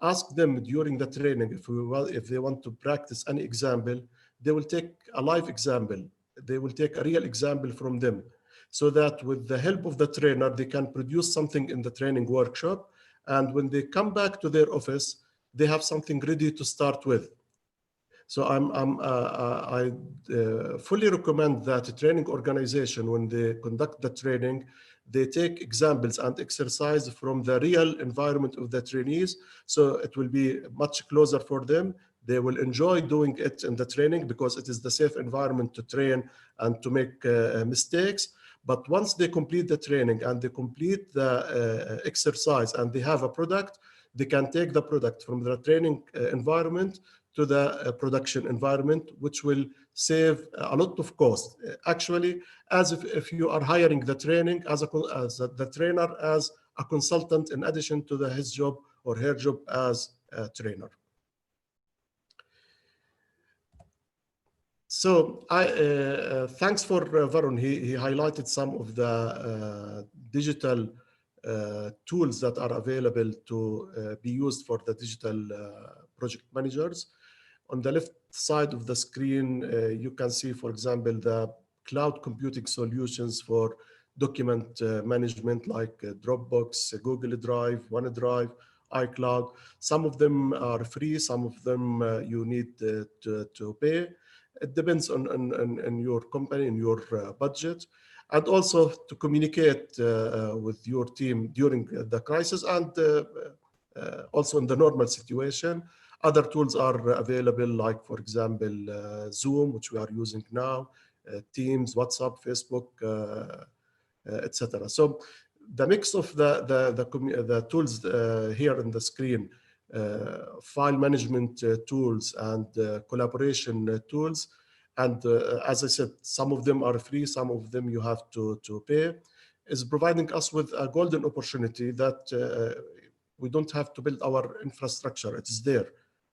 ask them during the training if they want to practice any example. They will take a live example. They will take a real example from them, so that with the help of the trainer, they can produce something in the training workshop. And when they come back to their office, they have something ready to start with. So I fully recommend that a training organization, when they conduct the training, they take examples and exercise from the real environment of the trainees. So it will be much closer for them. They will enjoy doing it in the training because it is the safe environment to train and to make mistakes. But once they complete the training and they complete the exercise and they have a product, they can take the product from the training environment to the production environment, which will save a lot of cost. Actually, as if you are hiring the training as the trainer as a consultant in addition to his job or her job as a trainer. So thanks for Varun. He highlighted some of the digital tools that are available to be used for the digital project managers. On the left side of the screen, you can see, for example, the cloud computing solutions for document management like Dropbox, Google Drive, OneDrive, iCloud. Some of them are free, some of them you need to pay. It depends on your company and your budget. And also to communicate with your team during the crisis and also in the normal situation. Other tools are available, like, for example, Zoom, which we are using now, Teams, WhatsApp, Facebook, etc. So the mix of the tools here in the screen, file management tools and collaboration tools, and as I said, some of them are free, some of them you have to pay, is providing us with a golden opportunity that we don't have to build our infrastructure. It's there,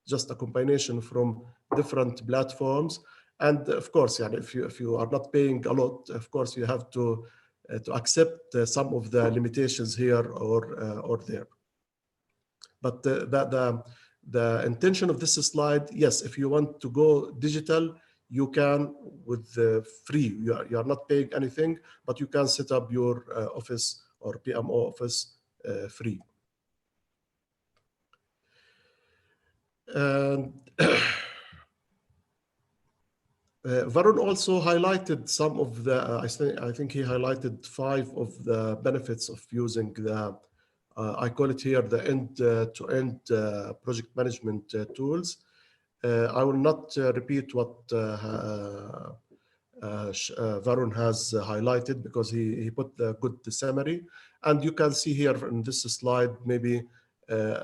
just a combination from different platforms. And of course, if you are not paying a lot, of course you have to accept some of the limitations here or there. But the intention of this slide, yes, if you want to go digital, you can with the free. You are not paying anything, but you can set up your office or PMO office free. And Varun also highlighted some of the, I think he highlighted 5 of the benefits of using the, I call it here, the end-to-end project management tools. I will not repeat what Varun has highlighted, because he put a good summary. And you can see here in this slide, maybe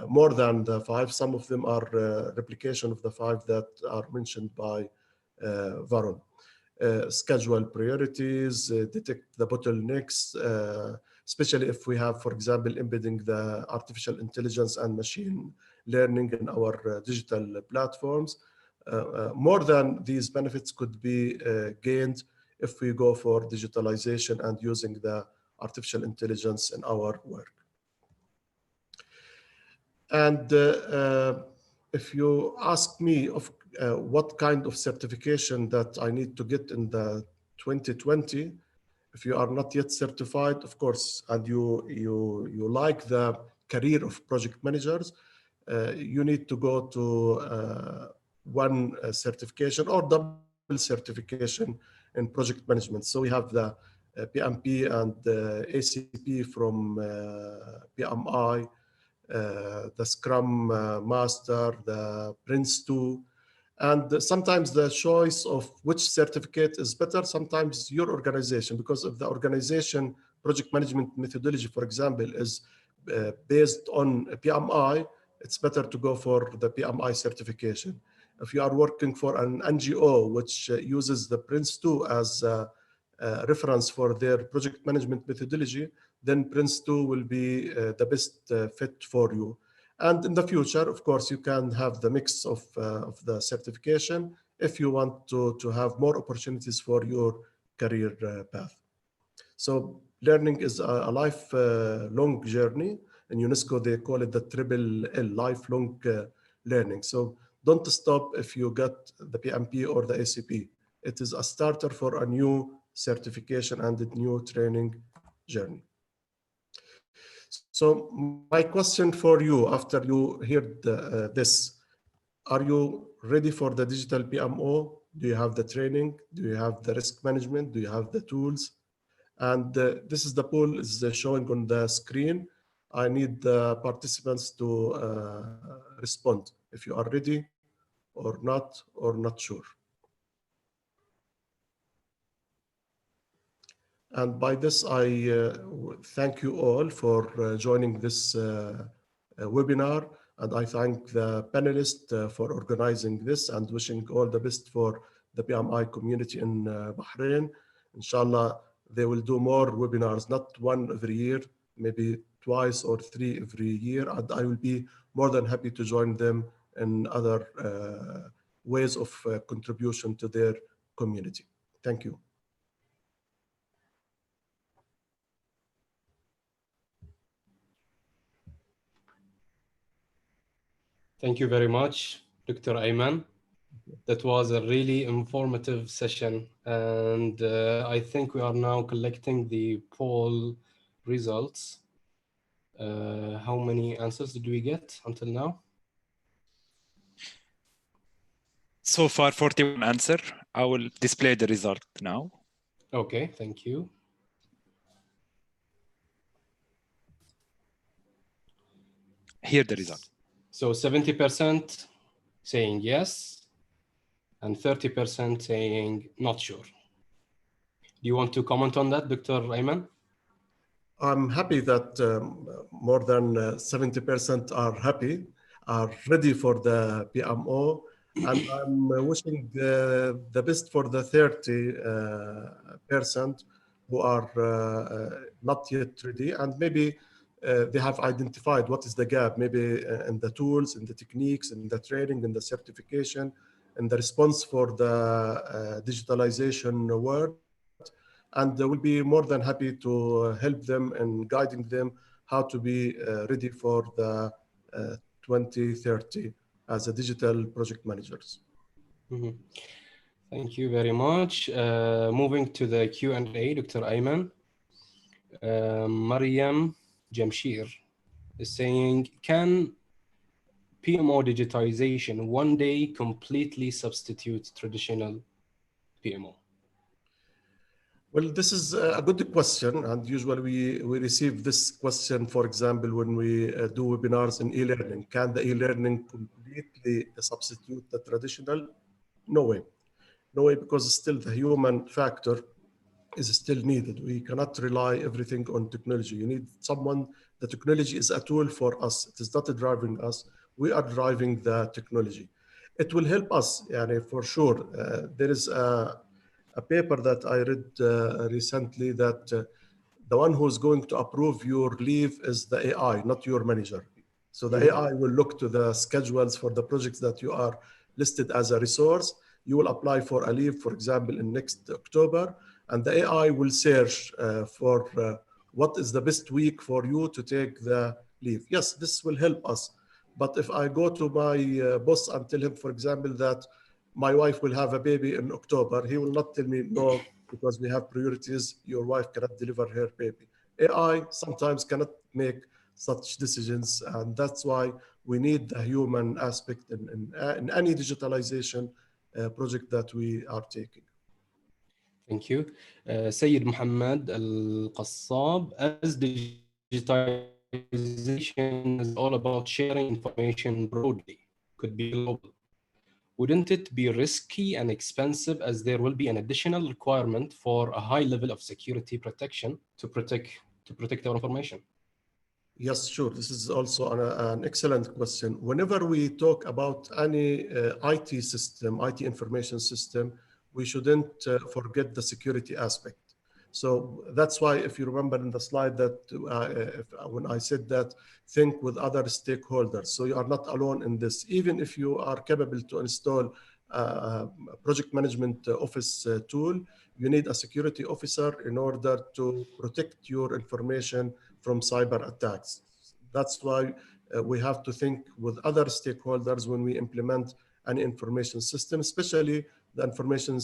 more than the 5. Some of them are replication of the 5 that are mentioned by Varun. Schedule priorities, detect the bottlenecks, especially if we have, for example, embedding the artificial intelligence and machine learning in our digital platforms. More than these benefits could be gained if we go for digitalization and using the artificial intelligence in our work. And if you ask me of what kind of certification that I need to get in the 2020, if you are not yet certified, of course, and you like the career of project managers, you need to go to one certification or double certification in project management. So we have the PMP and the ACP from PMI, the Scrum Master, the Prince 2. And sometimes the choice of which certificate is better, sometimes your organization, because of the organization project management methodology, for example, is based on PMI, it's better to go for the PMI certification. If you are working for an NGO, which uses the Prince 2 as a reference for their project management methodology, then Prince 2 will be the best fit for you. And in the future, of course, you can have the mix of the certification if you want to have more opportunities for your career path. So learning is a lifelong journey. In UNESCO, they call it the triple L, lifelong learning. So don't stop if you got the PMP or the ACP. It is a starter for a new certification and a new training journey. So my question for you, after you heard this, are you ready for the digital PMO? Do you have the training? Do you have the risk management? Do you have the tools? And this is the poll is showing on the screen. I need the participants to respond if you are ready or not sure. And by this, I thank you all for joining this webinar. And I thank the panelists for organizing this and wishing all the best for the PMI community in Bahrain. Inshallah, they will do more webinars, not one every year, maybe twice or 3 every year. And I will be more than happy to join them in other ways of contribution to their community. Thank you. Thank you very much, Dr. Ayman. That was a really informative session. And I think we are now collecting the poll results. How many answers did we get until now? So far, 41 answer. I will display the result now. Okay, thank you. Here the result. So 70% saying yes, and 30% saying not sure. Do you want to comment on that, Dr. Ayman? I'm happy that more than 70% are happy, are ready for the PMO, and I'm wishing the best for the 30% who are not yet ready, and maybe they have identified what is the gap, maybe in the tools, in the techniques, in the training, in the certification, in the response for the digitalization world. And we'll be more than happy to help them and guiding them how to be ready for the 2030 as a digital project managers. Mm-hmm. Thank you very much. Moving to the Q&A, Dr. Ayman. Mariam Jamshir is saying, can PMO digitization one day completely substitute traditional PMO? Well, this is a good question, and usually we receive this question, for example, when we do webinars in e-learning. Can the e-learning completely substitute the traditional? No way. No way, because still the human factor is still needed. We cannot rely everything on technology. You need someone, the technology is a tool for us. It is not driving us. We are driving the technology. It will help us, for sure. There is a paper that I read recently that the one who's going to approve your leave is the AI, not your manager. So the AI will look to the schedules for the projects that you are listed as a resource. You will apply for a leave, for example, in next October, and the AI will search for what is the best week for you to take the leave. Yes, this will help us. But if I go to my boss and tell him, for example, that my wife will have a baby in October, he will not tell me, no, because we have priorities, your wife cannot deliver her baby. AI sometimes cannot make such decisions, and that's why we need the human aspect in any digitalization project that we are taking. Thank you. Sayyid Muhammad Al-Qassab, as digitization is all about sharing information broadly, could be global. Wouldn't it be risky and expensive, as there will be an additional requirement for a high level of security protection to protect our information? Yes, sure. This is also an excellent question. Whenever we talk about any IT system, IT information system, we shouldn't forget the security aspect. So that's why, if you remember in the slide that when I said that, think with other stakeholders. So you are not alone in this. Even if you are capable to install a project management office tool, you need a security officer in order to protect your information from cyber attacks. That's why we have to think with other stakeholders when we implement an information system, especially the information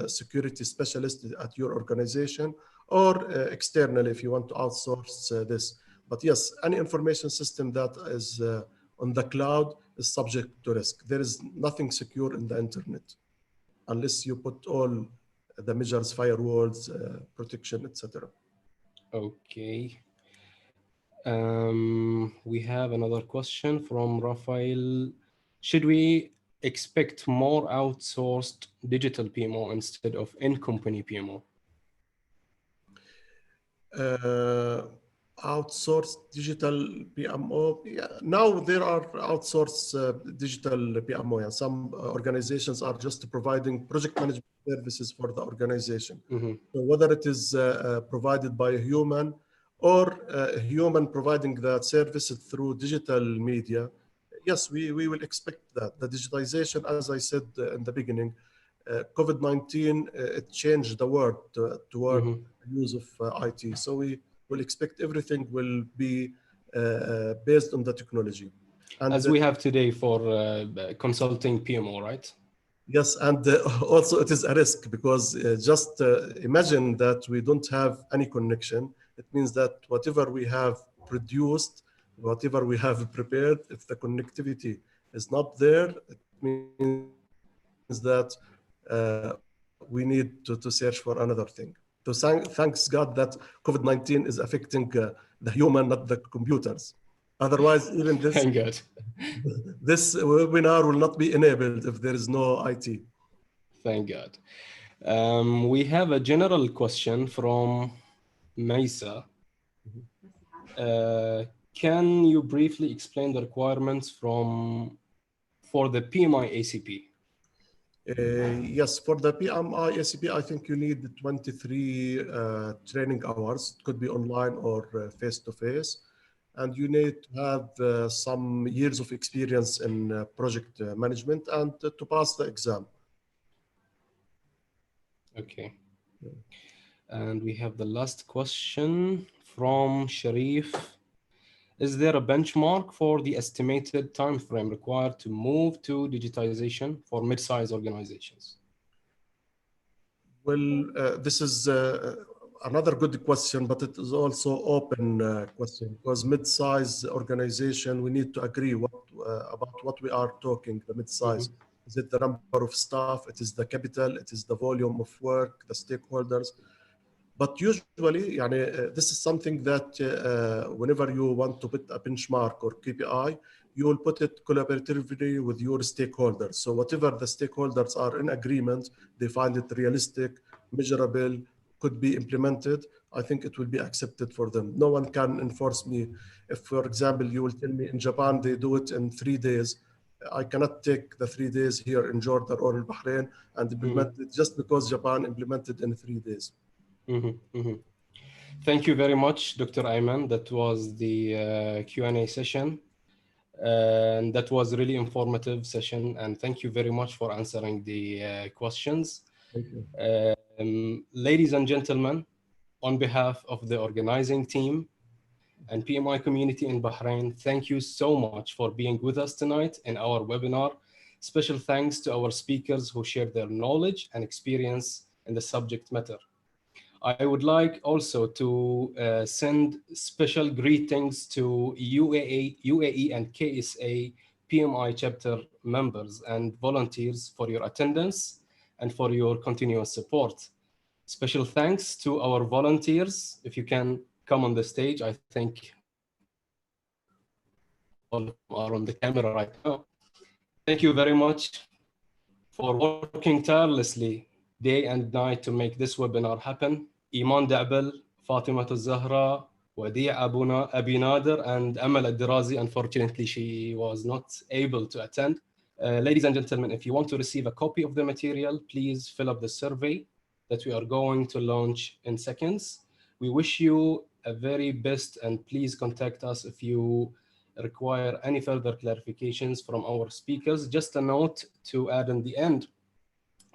security specialist at your organization, or externally if you want to outsource this. But yes, any information system that is on the cloud is subject to risk. There is nothing secure in the internet unless you put all the measures, firewalls, protection, etc. Okay. We have another question from Rafael. Should we expect more outsourced digital PMO instead of in-company PMO? Outsourced digital PMO. Yeah, now there are outsourced digital PMO. Yeah. Some organizations are just providing project management services for the organization. Mm-hmm. So whether it is provided by a human or a human providing that service through digital media, yes, we will expect that. The digitization, as I said in the beginning, COVID-19, it changed the world toward Mm-hmm. use of IT. So we will expect everything will be based on the technology. And as we have today for consulting PMO, right? yes, and also it is a risk because just imagine that we don't have any connection. It means that whatever we have produced, whatever we have prepared, if the connectivity is not there, it means that we need to search for another thing. So thanks God that COVID-19 is affecting the human, not the computers. Otherwise, even Thank God. this webinar will not be enabled if there is no IT. Thank God. We have a general question from Maisa. Can you briefly explain the requirements for the PMI ACP? Yes, for the PMI ACP, I think you need 23 training hours. It could be online or face-to-face. And you need to have some years of experience in project management and to pass the exam. Okay. And we have the last question from Sharif. Is there a benchmark for the estimated time frame required to move to digitization for mid-sized organizations? Well, this is another good question, but it is also open question because mid-size organization, we need to agree about what we are talking, the mid-size. Is it the number of staff? It is the capital? It is the volume of work, the stakeholders? But usually, this is something that whenever you want to put a benchmark or KPI, you will put it collaboratively with your stakeholders. So whatever the stakeholders are in agreement, they find it realistic, measurable, could be implemented, I think it will be accepted for them. No one can enforce me. If, for example, you will tell me in Japan, they do it in 3 days, I cannot take the 3 days here in Jordan or in Bahrain and implement it just because Japan implemented in 3 days. Thank you very much, Dr. Ayman. That was the Q&A session. And that was a really informative session. And thank you very much for answering the questions. Thank you. Ladies and gentlemen, on behalf of the organizing team and PMI community in Bahrain, thank you so much for being with us tonight in our webinar. Special thanks to our speakers who shared their knowledge and experience in the subject matter. I would like also to send special greetings to UAE and KSA PMI chapter members and volunteers for your attendance and for your continuous support. Special thanks to our volunteers. If you can come on the stage, I think all of them are on the camera right now. Thank you very much for working tirelessly day and night to make this webinar happen. Iman Da'bel, Fatima Zahra, Wadia Abi Nader, and Amal Ad-Dirazi. Unfortunately, she was not able to attend. Ladies and gentlemen, if you want to receive a copy of the material, please fill up the survey that we are going to launch in seconds. We wish you a very best, and please contact us if you require any further clarifications from our speakers. Just a note to add in the end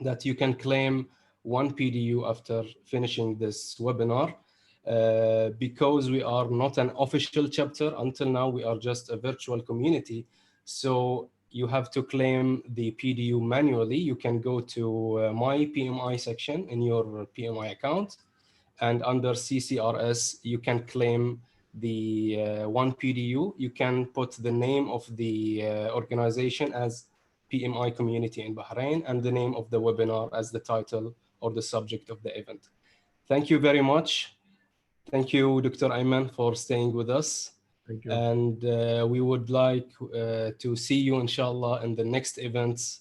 that you can claim 1 PDU after finishing this webinar. Because we are not an official chapter until now, we are just a virtual community. So you have to claim the PDU manually. You can go to my PMI section in your PMI account, and under CCRS, you can claim the 1 PDU. You can put the name of the organization as PMI community in Bahrain and the name of the webinar as the title or the subject of the event. Thank you very much. Thank you, Dr. Ayman, for staying with us. Thank you. And we would like to see you, inshallah, in the next events.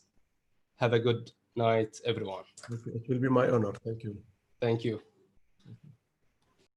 Have a good night, everyone. It will be my honor. Thank you. Thank you.